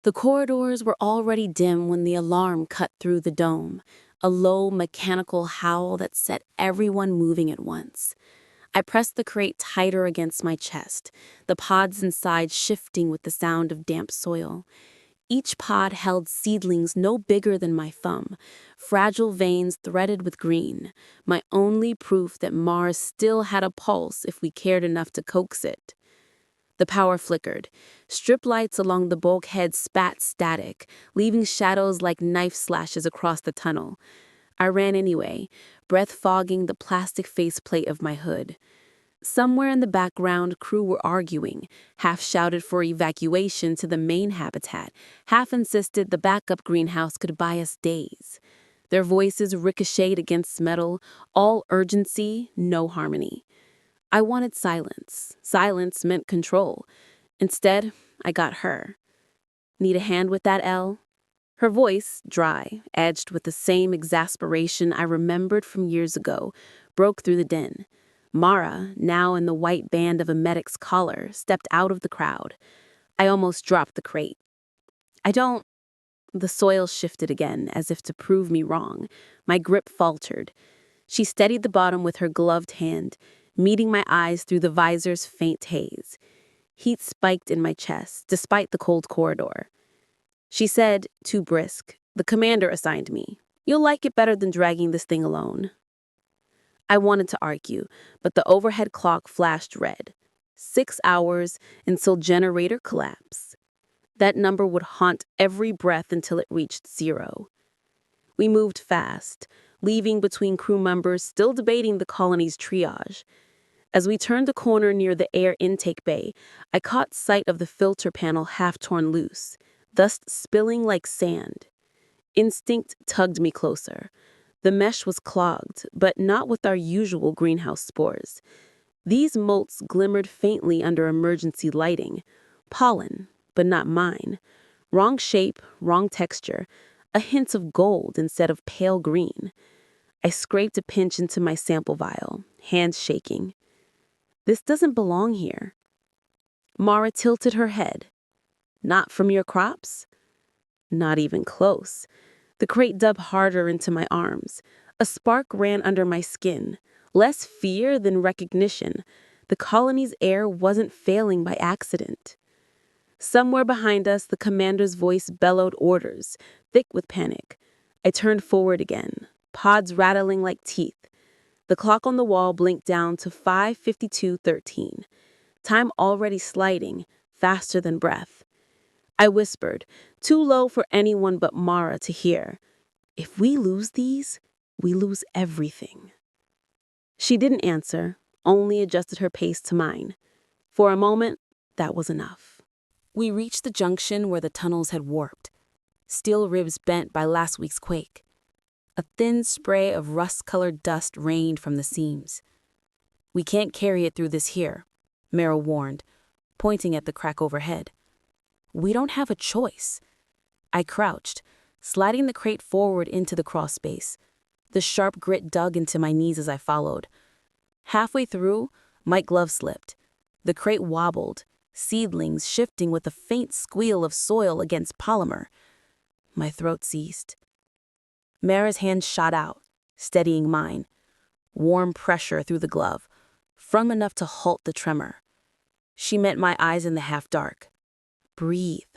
The corridors were already dim when the alarm cut through the dome, a low mechanical howl that set everyone moving at once. I pressed the crate tighter against my chest, the pods inside shifting with the sound of damp soil. Each pod held seedlings no bigger than my thumb, fragile veins threaded with green, my only proof that Mars still had a pulse if we cared enough to coax it. The power flickered. Strip lights along the bulkhead spat static, leaving shadows like knife slashes across the tunnel. I ran anyway, breath fogging the plastic faceplate of my hood. Somewhere in the background, crew were arguing, half shouted for evacuation to the main habitat, half insisted the backup greenhouse could buy us days. Their voices ricocheted against metal, all urgency, no harmony. I wanted silence. Silence meant control. Instead, I got her. Need a hand with that, Elle? Her voice, dry, edged with the same exasperation I remembered from years ago, broke through the din. Mara, now in the white band of a medic's collar, stepped out of the crowd. I almost dropped the crate. I don't... The soil shifted again, as if to prove me wrong. My grip faltered. She steadied the bottom with her gloved hand, meeting my eyes through the visor's faint haze. Heat spiked in my chest, despite the cold corridor. She said, too brisk, "The commander assigned me. You'll like it better than dragging this thing alone." I wanted to argue, but the overhead clock flashed red. 6 hours until generator collapse. That number would haunt every breath until it reached 0. We moved fast, leaving between crew members still debating the colony's triage. As we turned the corner near the air intake bay, I caught sight of the filter panel half torn loose, dust spilling like sand. Instinct tugged me closer. The mesh was clogged, but not with our usual greenhouse spores. These motes glimmered faintly under emergency lighting. Pollen, but not mine. Wrong shape, wrong texture, a hint of gold instead of pale green. I scraped a pinch into my sample vial, hands shaking. This doesn't belong here. Mara tilted her head. Not from your crops? Not even close. The crate dug harder into my arms. A spark ran under my skin. Less fear than recognition. The colony's air wasn't failing by accident. Somewhere behind us, the commander's voice bellowed orders, thick with panic. I turned forward again, pods rattling like teeth. The clock on the wall blinked down to 5:52:13. Time already sliding, faster than breath. I whispered, too low for anyone but Mara to hear. If we lose these, we lose everything. She didn't answer, only adjusted her pace to mine. For a moment, that was enough. We reached the junction where the tunnels had warped, steel ribs bent by last week's quake. A thin spray of rust-colored dust rained from the seams. "We can't carry it through this here," Merrill warned, pointing at the crack overhead. "We don't have a choice." I crouched, sliding the crate forward into the crawl space. The sharp grit dug into my knees as I followed. Halfway through, my glove slipped. The crate wobbled, seedlings shifting with a faint squeal of soil against polymer. My throat seized. Mara's hand shot out, steadying mine. Warm pressure through the glove, firm enough to halt the tremor. She met my eyes in the half-dark. "Breathe."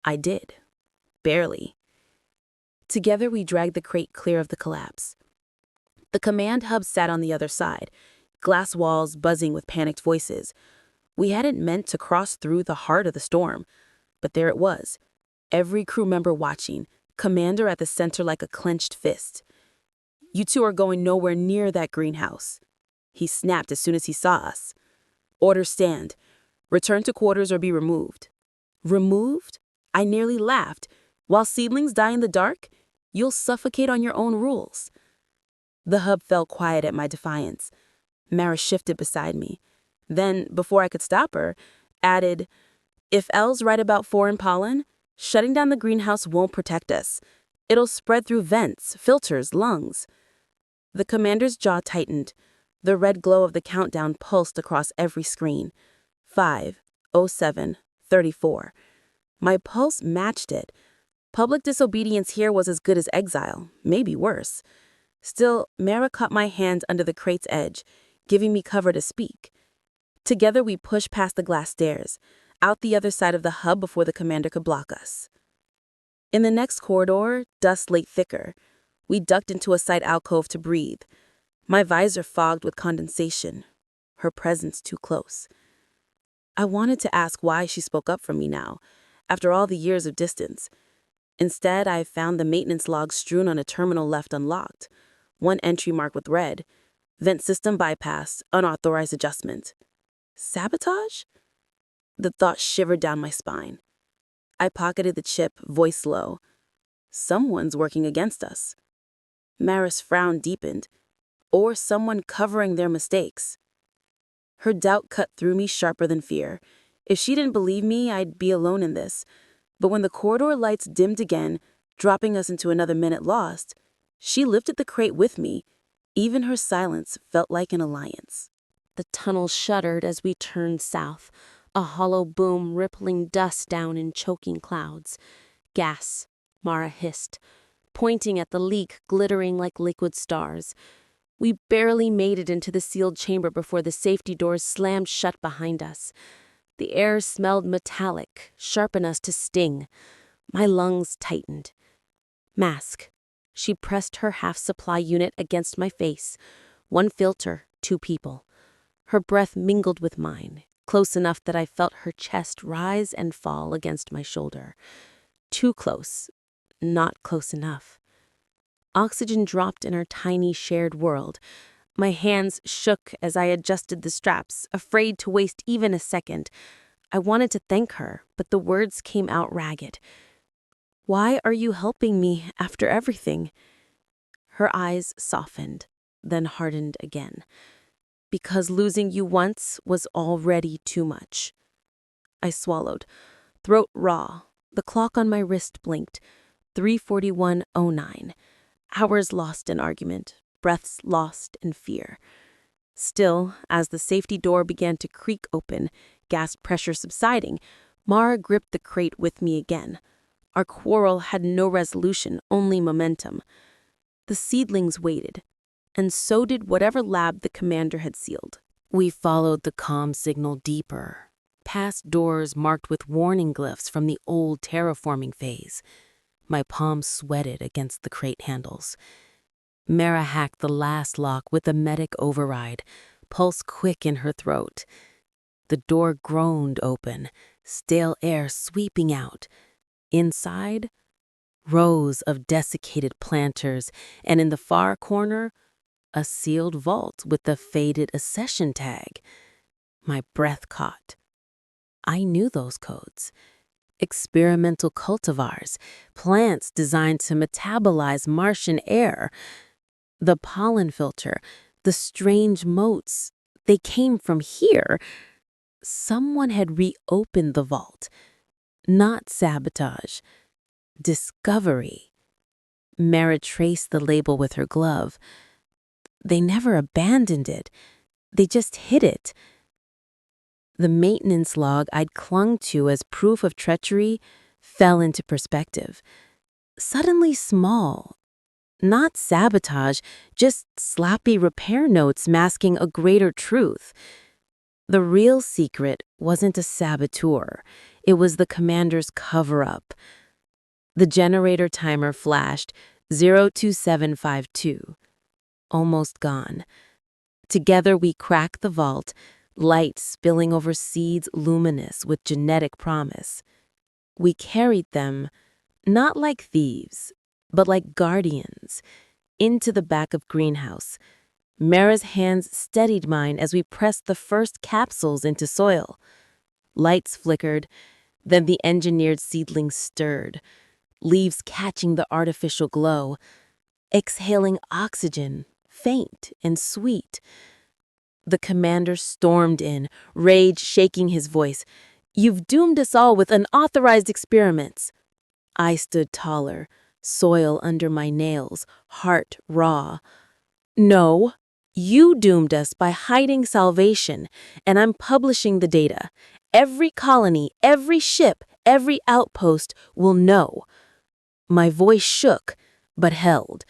I did. Barely. Together we dragged the crate clear of the collapse. The command hub sat on the other side, glass walls buzzing with panicked voices. We hadn't meant to cross through the heart of the storm, but there it was. Every crew member watching, commander at the center like a clenched fist. "You two are going nowhere near that greenhouse," he snapped as soon as he saw us. "Orders stand. Return to quarters or be removed." Removed? I nearly laughed. While seedlings die in the dark, you'll suffocate on your own rules. The hub fell quiet at my defiance. Mara shifted beside me. Then, before I could stop her, added, "If Elle's right about foreign pollen, shutting down the greenhouse won't protect us. It'll spread through vents, filters, lungs." The commander's jaw tightened. The red glow of the countdown pulsed across every screen. 5:07:34. My pulse matched it. Public disobedience here was as good as exile, maybe worse. Still, Mara caught my hand under the crate's edge, giving me cover to speak. Together we pushed past the glass stairs, out the other side of the hub before the commander could block us. In the next corridor, dust lay thicker. We ducked into a side alcove to breathe. My visor fogged with condensation, her presence too close. I wanted to ask why she spoke up for me now, after all the years of distance. Instead, I found the maintenance log strewn on a terminal left unlocked, one entry marked with red, vent system bypassed, unauthorized adjustment. Sabotage? The thought shivered down my spine. I pocketed the chip, voice low. Someone's working against us. Mara's frown deepened. Or someone covering their mistakes. Her doubt cut through me sharper than fear. If she didn't believe me, I'd be alone in this. But when the corridor lights dimmed again, dropping us into another minute lost, she lifted the crate with me. Even her silence felt like an alliance. The tunnel shuddered as we turned south, a hollow boom rippling dust down in choking clouds. Gas, Mara hissed, pointing at the leak glittering like liquid stars. We barely made it into the sealed chamber before the safety doors slammed shut behind us. The air smelled metallic, sharp enough to sting. My lungs tightened. Mask. She pressed her half-supply unit against my face. One filter, 2 people. Her breath mingled with mine, close enough that I felt her chest rise and fall against my shoulder. Too close, not close enough. Oxygen dropped in our tiny shared world. My hands shook as I adjusted the straps, afraid to waste even a second. I wanted to thank her, but the words came out ragged. Why are you helping me after everything? Her eyes softened, then hardened again. Because losing you once was already too much. I swallowed, throat raw. The clock on my wrist blinked. 3:41:09. Hours lost in argument, breaths lost in fear. Still, as the safety door began to creak open, gas pressure subsiding, Mara gripped the crate with me again. Our quarrel had no resolution, only momentum. The seedlings waited, and so did whatever lab the commander had sealed. We followed the comm signal deeper, past doors marked with warning glyphs from the old terraforming phase. My palms sweated against the crate handles. Mara hacked the last lock with a medic override, pulse quick in her throat. The door groaned open, stale air sweeping out. Inside, rows of desiccated planters, and in the far corner, a sealed vault with the faded accession tag. My breath caught. I knew those codes. Experimental cultivars, plants designed to metabolize Martian air. The pollen filter, the strange motes, they came from here. Someone had reopened the vault. Not sabotage. Discovery. Mara traced the label with her glove. They never abandoned it. They just hid it. The maintenance log I'd clung to as proof of treachery fell into perspective. Suddenly small. Not sabotage, just sloppy repair notes masking a greater truth. The real secret wasn't a saboteur. It was the commander's cover-up. The generator timer flashed 02752. Almost gone. Together we cracked the vault, light spilling over seeds luminous with genetic promise. We carried them, not like thieves, but like guardians, into the back of greenhouse. Mara's hands steadied mine as we pressed the first capsules into soil. Lights flickered, then the engineered seedlings stirred, leaves catching the artificial glow, exhaling oxygen, faint and sweet. The commander stormed in, rage shaking his voice. "You've doomed us all with unauthorized experiments." I stood taller, soil under my nails, heart raw. "No, you doomed us by hiding salvation, and I'm publishing the data. Every colony, every ship, Every outpost will know. My voice shook, but held.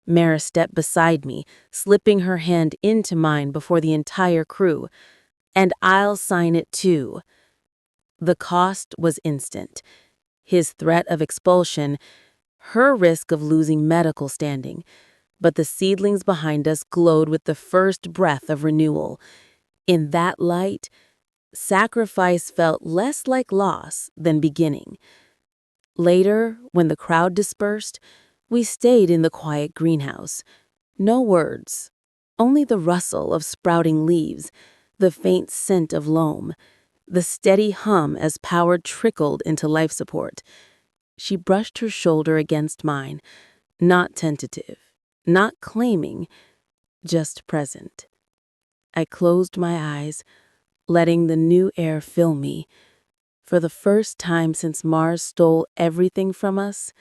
Mara stepped beside me, slipping her hand into mine before the entire crew. And I'll sign it too. The cost was instant. His threat of expulsion, her risk of losing medical standing. But the seedlings behind us glowed with the first breath of renewal. In that light, sacrifice felt less like loss than beginning. Later, when the crowd dispersed, we stayed in the quiet greenhouse. No words, only the rustle of sprouting leaves, the faint scent of loam, the steady hum as power trickled into life support. She brushed her shoulder against mine, not tentative, not claiming, just present. I closed my eyes, letting the new air fill me. For the first time since Mars stole everything from us,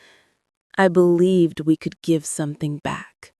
I believed we could give something back.